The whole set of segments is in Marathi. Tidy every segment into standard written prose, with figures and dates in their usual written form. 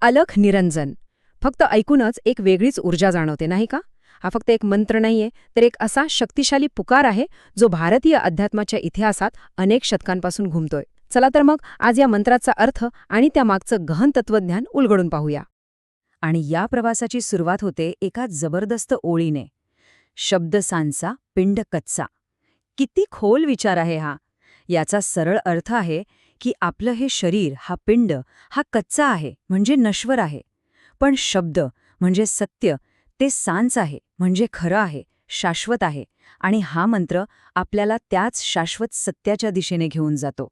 अलख निरंजन. फक्त ऐकूनच एक वेगळीच ऊर्जा जाणवते, नाही का? हा फक्त एक मंत्र नाहीये, तर एक असा शक्तिशाली पुकार आहे जो भारतीय अध्यात्माच्या इतिहासात अनेक शतकांपासून घुमतोय. चला तर मग आज या मंत्राचा अर्थ आणि त्यामागचं गहन तत्वज्ञान उलगडून पाहूया. आणि या प्रवासाची सुरुवात होते एका जबरदस्त ओळीने. शब्द सांचा, पिंड कच्चा. किती खोल विचार आहे हा. याचा सरळ अर्थ आहे की आपलं हे शरीर, हा पिंड, हा कच्चा आहे म्हणजे नश्वर आहे. पण शब्द म्हणजे सत्य, ते सांच आहे म्हणजे खरं आहे, शाश्वत आहे. आणि हा मंत्र आपल्याला त्याच शाश्वत सत्याच्या दिशेने घेऊन जातो.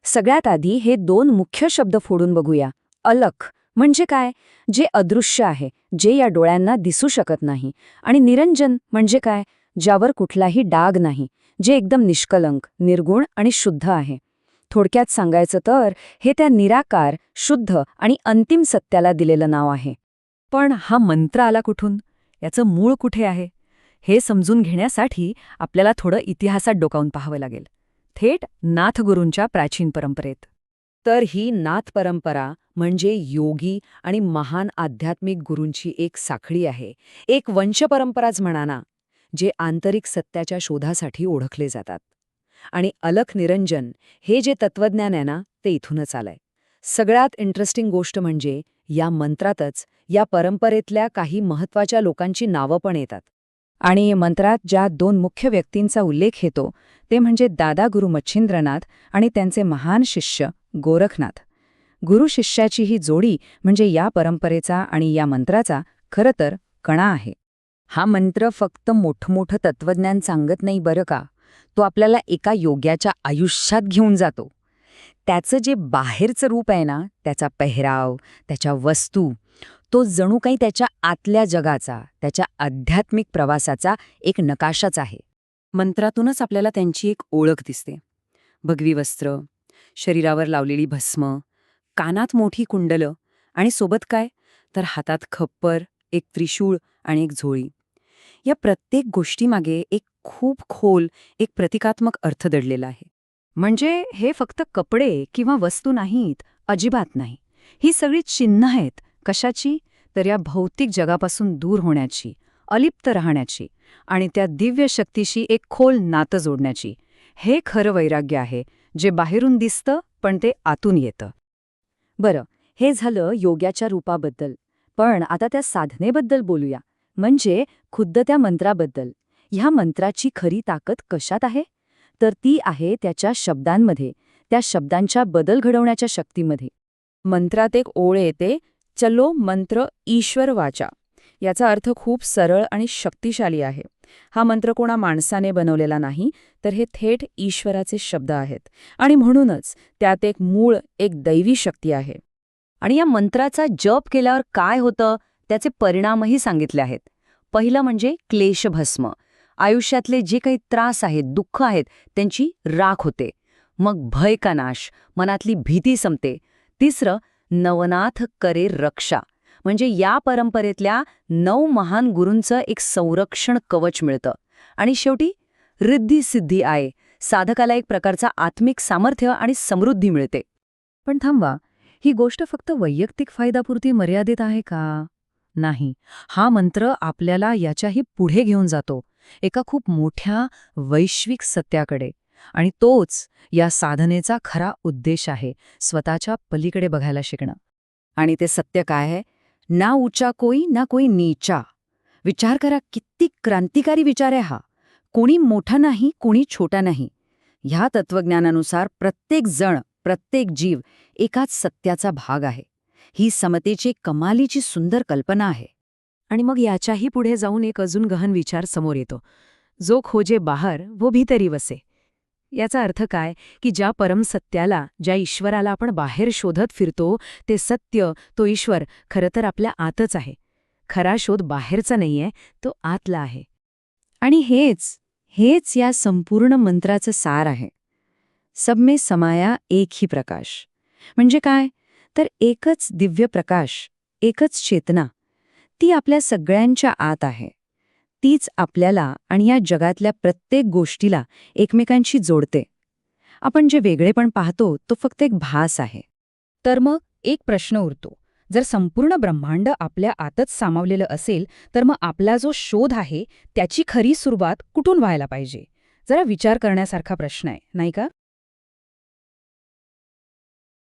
सगळ्यात आधी हे दोन मुख्य शब्द फोडून बघूया. अलख म्हणजे काय? जे अदृश्य आहे, जे या डोळ्यांना दिसू शकत नाही. आणि निरंजन म्हणजे काय? ज्यावर कुठलाही डाग नाही, जे एकदम निष्कलंक, निर्गुण आणि शुद्ध आहे. थोडक्यात सांगायचं तर हे त्या निराकार, शुद्ध आणि अंतिम सत्याला दिलेलं नाव आहे. पण हा मंत्र आला कुठून? याचं मूळ कुठे आहे? हे समजून घेण्यासाठी आपल्याला थोडं इतिहासात डोकावून पाहावं लागेल. थेट नाथगुरूंच्या प्राचीन परंपरेत. तर ही नाथ परंपरा म्हणजे योगी आणि महान आध्यात्मिक गुरूंची एक साखळी आहे. एक वंशपरंपराच म्हणा ना, जे आंतरिक सत्याच्या शोधासाठी ओळखले जातात. आणि अलख निरंजन हे जे तत्वज्ञान आहे ना, ते इथूनच आलंय. सगळ्यात इंटरेस्टिंग गोष्ट म्हणजे या मंत्रातच या परंपरेतल्या काही महत्त्वाच्या लोकांची नावं पण येतात. आणि मंत्रात ज्या दोन मुख्य व्यक्तींचा उल्लेख येतो ते म्हणजे दादा गुरु मच्छिंद्रनाथ आणि त्यांचे महान शिष्य गोरखनाथ. गुरु शिष्याची ही जोडी म्हणजे या परंपरेचा आणि या मंत्राचा खरं तर कणा आहे. हा मंत्र फक्त मोठमोठं तत्वज्ञान सांगत नाही बरं का, तो आपल्याला एका योग्याच्या आयुष्यात घेऊन जातो. त्याचं जे बाहेरचं रूप आहे ना, त्याचा पेहराव, त्याच्या वस्तू, तो जणू काही त्याच्या आतल्या जगाचा, त्याच्या आध्यात्मिक प्रवासाचा एक नकाशाच आहे. मंत्रातूनच आपल्याला त्यांची एक ओळख दिसते. भगवी वस्त्र, शरीरावर लावलेली भस्म, कानात मोठी कुंडलं आणि सोबत काय तर हातात खप्पर, एक त्रिशूळ आणि एक झोळी. या प्रत्येक गोष्टीमागे एक खूप खोल, एक प्रतिकात्मक अर्थ दडलेला आहे. म्हणजे हे फक्त कपडे किंवा वस्तू नाहीत, अजिबात नाही. ही सगळी चिन्ह आहेत. कशाची? तर या भौतिक जगापासून दूर होण्याची, अलिप्त राहण्याची आणि त्या दिव्य शक्तीशी एक खोल नातं जोडण्याची. हे खरं वैराग्य आहे, जे बाहेरून दिसतं पण ते आतून येतं. बरं, हे झालं योग्याच्या रूपाबद्दल. पण आता त्या साधनेबद्दल बोलूया, म्हणजे खुद्द त्या मंत्राबद्दल. ह्या मंत्राची खरी ताकद कशात आहे? तर ती आहे त्याच्या शब्दांमध्ये, त्या शब्दांच्या बदल घडवण्याच्या शक्तीमध्ये. मंत्रात एक ओळ येते, चलो मंत्र ईश्वर वाचा. याचा अर्थ खूप सरळ आणि शक्तिशाली आहे. हा मंत्र कोणा माणसाने बनवलेला नाही, तर हे थेट ईश्वराचे शब्द आहेत. आणि म्हणूनच त्यात एक मूळ, एक दैवी शक्ती आहे. आणि या मंत्राचा जप केल्यावर काय होतं, त्याचे परिणामही सांगितले आहेत. पहिलं म्हणजे क्लेशभस्म. आयुष्यातले जे काही त्रास आहेत, दुःख आहेत, त्यांची राख होते. मग भय का नाश, मनातली भीती संपते. तिसरं, नवनाथ करे रक्षा, म्हणजे या परंपरेतल्या 9 महान गुरूंचं एक संरक्षण कवच मिळतं. आणि शेवटी रिद्धी सिद्धी आहे, साधकाला एक प्रकारचा आत्मिक सामर्थ्य आणि समृद्धी मिळते. पण थांबा, ही गोष्ट फक्त वैयक्तिक फायदापुरती मर्यादित आहे का? नाही. हा मंत्र आपल्याला याच्याही पुढे घेऊन जातो, एका खूप मोठ्या वैश्विक सत्याकडे. आणि तोच या साधनेचा खरा उद्देश आहे, स्वतःच्या पलीकडे बघायला शिकणं. आणि ते सत्य काय आहे? ना ऊंचा कोई ना कोई नीचा. विचार करा, किती क्रांतिकारी विचार आहे हा. कोणी मोठा नाही, कोणी छोटा नाही. ह्या तत्वज्ञानानुसार प्रत्येक जण, प्रत्येक जीव एकाच सत्याचा भाग आहे. ही समतेची कमालीची सुंदर कल्पना आहे. आणि मग याच्याही पुढे जाऊन एक अजून गहन विचार समोर येतो. जो खोजे बाहर वो भीतरी वसे. याचा अर्थ काय की ज्या परमसत्याला, ज्या ईश्वराला आपण बाहेर शोधत फिरतो, ते सत्य, तो ईश्वर खरं तर आपल्या आतच आहे. खरा शोध बाहेरचा नाहीये, तो आतला आहे. आणि हेच या संपूर्ण मंत्राचं सार आहे. सब में समाया एक ही प्रकाश. म्हणजे काय तर एकच दिव्य प्रकाश, एकच चेतना, ती आपल्या सगळ्यांच्या आत आहे. तीच आपल्याला आणि या जगातल्या प्रत्येक गोष्टीला एकमेकांशी जोडते. आपण जे वेगळेपण पाहतो तो फक्त एक भास आहे. तर मग एक प्रश्न उरतो, जर संपूर्ण ब्रह्मांड आपल्या आतच सामावलेलं असेल तर मग आपला जो शोध आहे त्याची खरी सुरुवात कुठून व्हायला पाहिजे? जरा विचार करण्यासारखा प्रश्न आहे, नाही का?